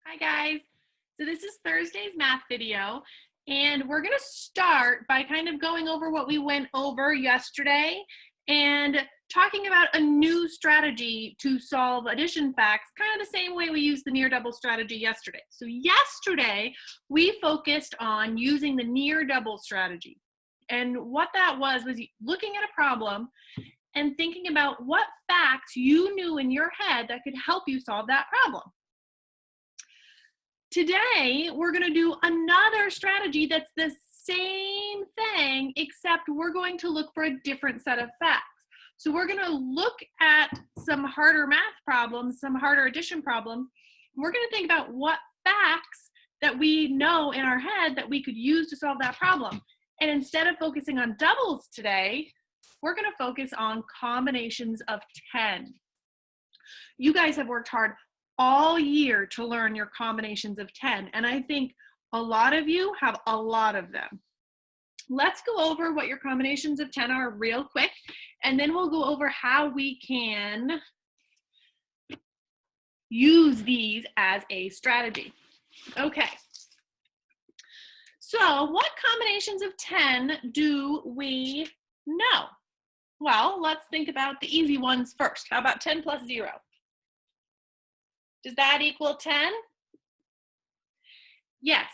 Hi guys. So this is Thursday's math video, and we're going to start by kind of going over what we went over yesterday and talking about a new strategy to solve addition facts, kind of the same way we used the near double strategy yesterday. So yesterday we focused on using the near double strategy. And what that was looking at a problem and thinking about what facts you knew in your head that could help you solve that problem. Today, we're going to do another strategy that's the same thing, except we're going to look for a different set of facts. So we're going to look at some harder math problems, some harder addition problems. We're going to think about what facts that we know in our head that we could use to solve that problem. And instead of focusing on doubles today, we're going to focus on combinations of 10. You guys have worked hard all year to learn your combinations of 10, and I think a lot of you have a lot of them. Let's go over what your combinations of 10 are real quick, and then we'll go over how we can use these as a strategy. Okay, so what combinations of 10 do we know? Well, let's think about the easy ones first. How about 10 plus 0? Does that equal 10? Yes.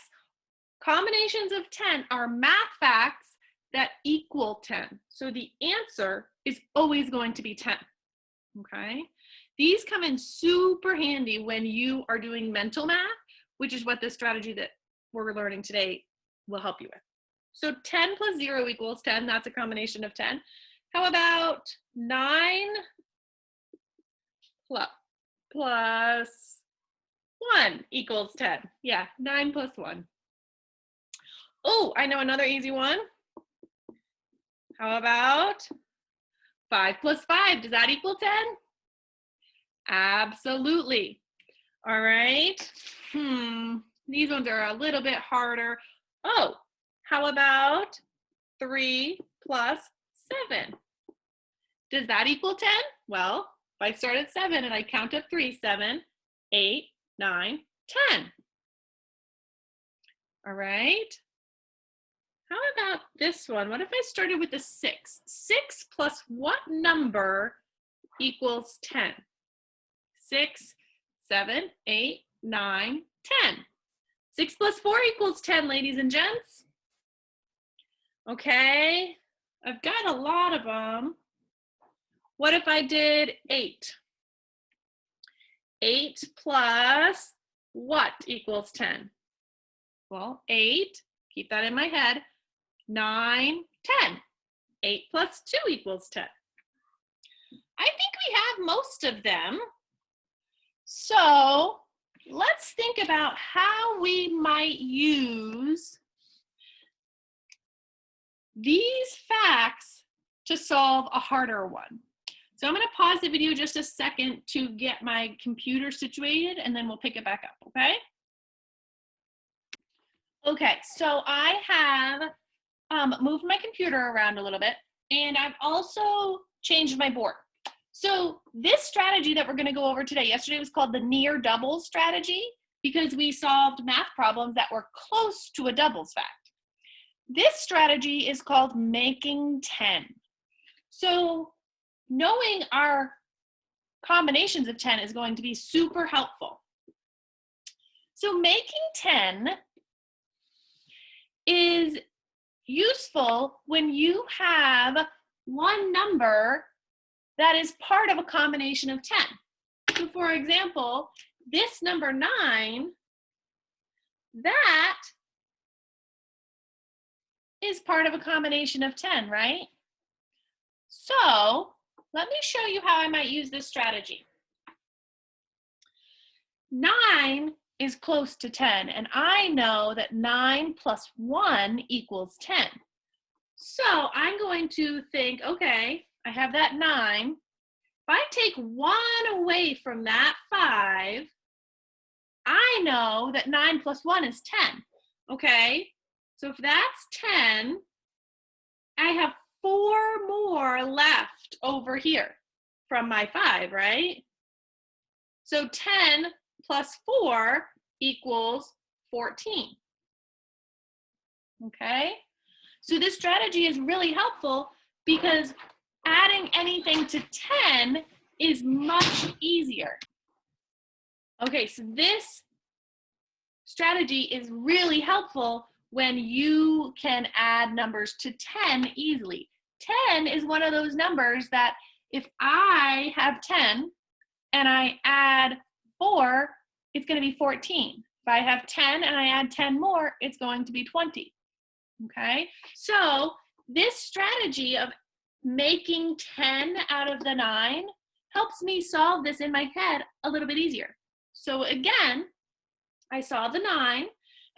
Combinations of 10 are math facts that equal 10. So the answer is always going to be 10. Okay? These come in super handy when you are doing mental math, which is what this strategy that we're learning today will help you with. So 10 plus 0 equals 10. That's a combination of 10. How about 9 plus 1 equals 10. Yeah, 9 plus 1. Oh, I know another easy one. How about 5 plus 5? Does that equal 10? Absolutely. All right. These ones are a little bit harder. Oh, how about 3 plus 7? Does that equal 10? Well, if I start at 7 and I count up 3, 7, 8, 9, 10. All right. How about this one? What if I started with a 6? 6 plus what number equals 10? 6, 7, 8, 9, 10. 6 plus 4 equals 10, ladies and gents. Okay, I've got a lot of them. What if I did 8? 8 plus what equals 10? Well, 8, keep that in my head, 9, 10. 8 plus 2 equals 10. I think we have most of them. So let's think about how we might use these facts to solve a harder one. So I'm going to pause the video just a second to get my computer situated, and then we'll pick it back up, okay? Okay, so I have moved my computer around a little bit, and I've also changed my board. So this strategy that we're going to go over today, yesterday was called the near doubles strategy because we solved math problems that were close to a doubles fact. This strategy is called making 10. So knowing our combinations of 10 is going to be super helpful. So making 10 is useful when you have one number that is part of a combination of 10. So for example, this number 9, that is part of a combination of 10, right? So let me show you how I might use this strategy. 9 is close to 10, and I know that 9 plus 1 equals 10. So I'm going to think, okay, I have that 9. If I take 1 away from that 5, I know that 9 plus 1 is 10. Okay, so if that's 10, I have 4 more left over here from my 5, right? So 10 plus 4 equals 14. Okay? So this strategy is really helpful because adding anything to 10 is much easier. Okay, so this strategy is really helpful when you can add numbers to 10 easily. 10 is one of those numbers that if I have 10 and I add 4, it's going to be 14. If I have 10 and I add 10 more, it's going to be 20. Okay, so this strategy of making 10 out of the 9 helps me solve this in my head a little bit easier. So again, I saw the 9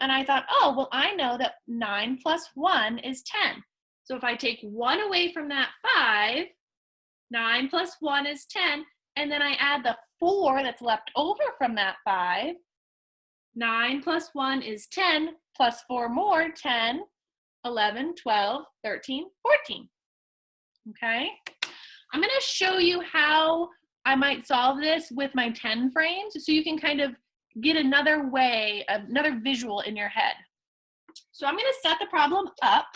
and I thought, oh, well, I know that 9 plus 1 is 10. So if I take 1 away from that 5, 9 plus 1 is 10, and then I add the 4 that's left over from that 5, 9 plus 1 is 10, plus 4 more, 10, 11, 12, 13, 14. Okay? I'm going to show you how I might solve this with my 10 frames so you can kind of get another way, another visual in your head. So I'm going to set the problem up.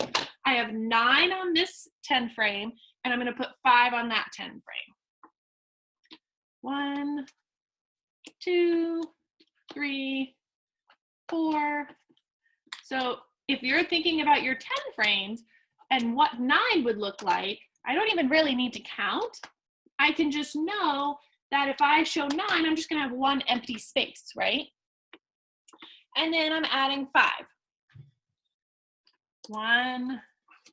I have 9 on this 10 frame, and I'm going to put 5 on that 10 frame. 1, 2, 3, 4. So if you're thinking about your 10 frames and what 9 would look like, I don't even really need to count. I can just know that if I show 9, I'm just going to have 1 empty space, right? And then I'm adding 5. 1,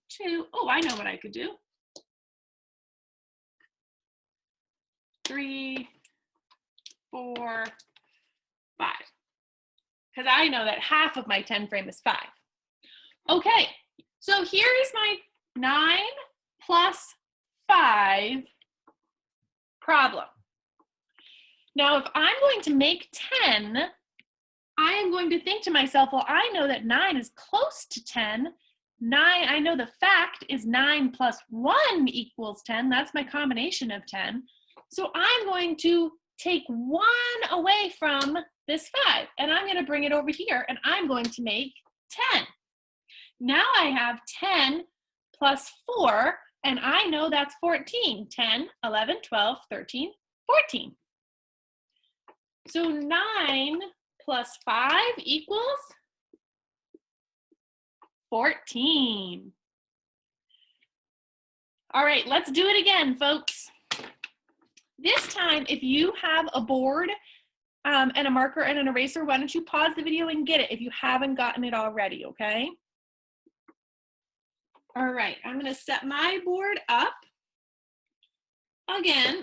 2. Oh, I know what I could do. 3, 4, 5. Because I know that half of my 10 frame is 5. Okay, so here is my 9 plus 5 problem. Now, if I'm going to make 10, I am going to think to myself, well, I know that 9 is close to 10. 9, I know the fact is 9 plus 1 equals 10. That's my combination of 10. So I'm going to take 1 away from this 5, and I'm going to bring it over here, and I'm going to make 10. Now I have 10 plus 4, and I know that's 14. 10, 11, 12, 13, 14. So 9 plus 5 equals 14. All right, let's do it again, folks. This time, if you have a board and a marker and an eraser, why don't you pause the video and get it if you haven't gotten it already, okay? All right, I'm gonna set my board up again.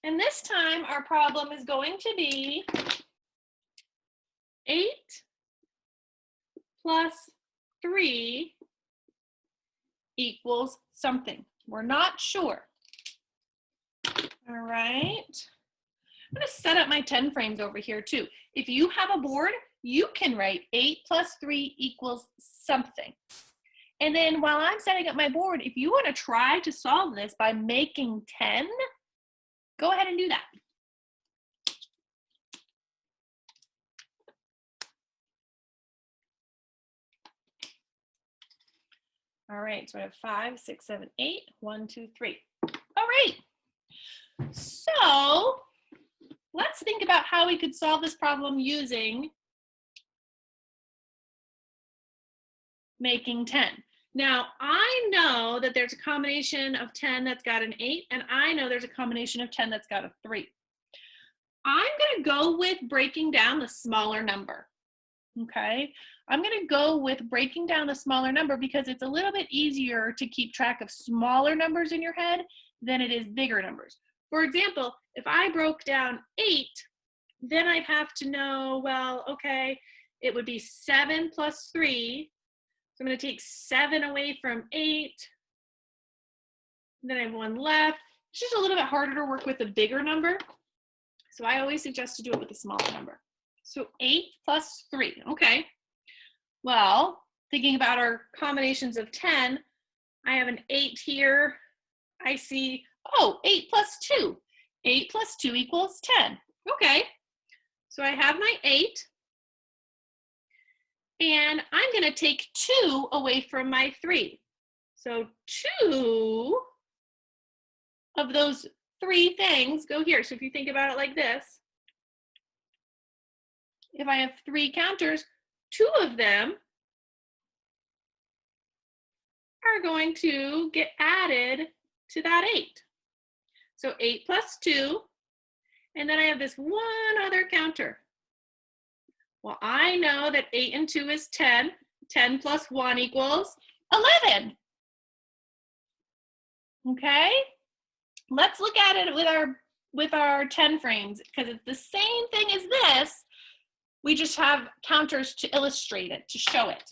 And this time our problem is going to be 8 plus 3 equals something. We're not sure. All right. I'm going to set up my 10 frames over here too. If you have a board, you can write 8 plus 3 equals something. And then while I'm setting up my board, if you want to try to solve this by making 10, go ahead and do that. All right, so I have 5, 6, 7, 8, 1, 2, 3. All right, so let's think about how we could solve this problem using making 10. Now, I know that there's a combination of 10 that's got an 8, and I know there's a combination of 10 that's got a 3. I'm going to go with breaking down the smaller number, okay? I'm going to go with breaking down the smaller number because it's a little bit easier to keep track of smaller numbers in your head than it is bigger numbers. For example, if I broke down 8, then I'd have to know, well, okay, it would be 7 plus 3. So I'm going to take 7 away from 8. Then I have 1 left. It's just a little bit harder to work with a bigger number. So I always suggest to do it with a smaller number. So 8 plus 3. Okay. Well, thinking about our combinations of 10, I have an 8 here. I see, oh, 8 plus 2. 8 plus 2 equals 10. Okay, so I have my 8, and I'm going to take 2 away from my 3. So 2 of those 3 things go here. So if you think about it like this, if I have 3 counters, 2 of them are going to get added to that 8. So 8 plus 2, and then I have this one other counter. Well, I know that 8 and 2 is 10. 10 plus 1 equals 11. Okay? Let's look at it with our 10 frames, because it's the same thing as this. We just have counters to illustrate it, to show it.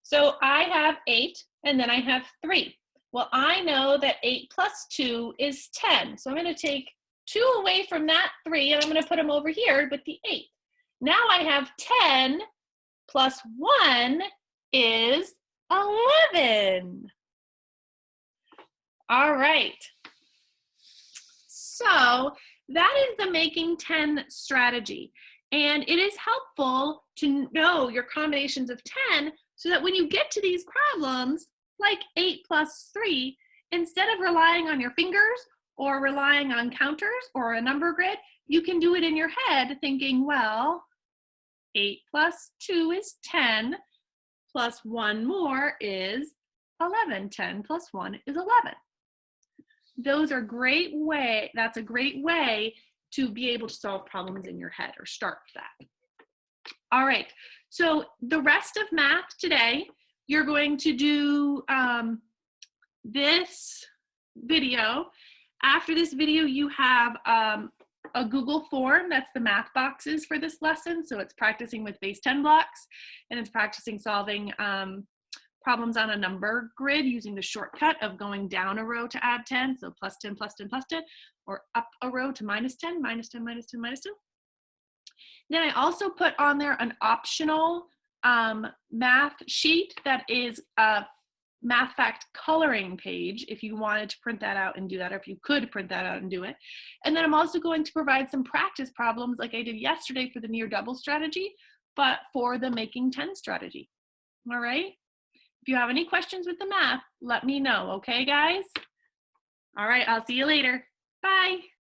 So I have 8, and then I have 3. Well, I know that 8 plus 2 is 10. So I'm going to take 2 away from that 3, and I'm going to put them over here with the 8. Now I have 10 plus 1 is 11. All right. So that is the making 10 strategy. And it is helpful to know your combinations of 10 so that when you get to these problems, like 8 plus 3, instead of relying on your fingers or relying on counters or a number grid, you can do it in your head thinking, well, 8 plus 2 is 10, plus 1 more is 11. 10 plus 1 is 11. Those are that's a great way to be able to solve problems in your head, or start with that. All right, so the rest of math today, you're going to do this video. After this video, you have a Google form. That's the math boxes for this lesson. So it's practicing with base 10 blocks, and it's practicing solving problems on a number grid using the shortcut of going down a row to add 10. So plus 10, plus 10, plus 10, or up a row to minus 10, minus 10, minus 10, minus 10. Then I also put on there an optional math sheet that is a math fact coloring page if you wanted to print that out and do that, or if you could print that out and do it. And then I'm also going to provide some practice problems like I did yesterday for the near double strategy, but for the making 10 strategy. All right? If you have any questions with the math, let me know, okay, guys? All right, I'll see you later. Bye.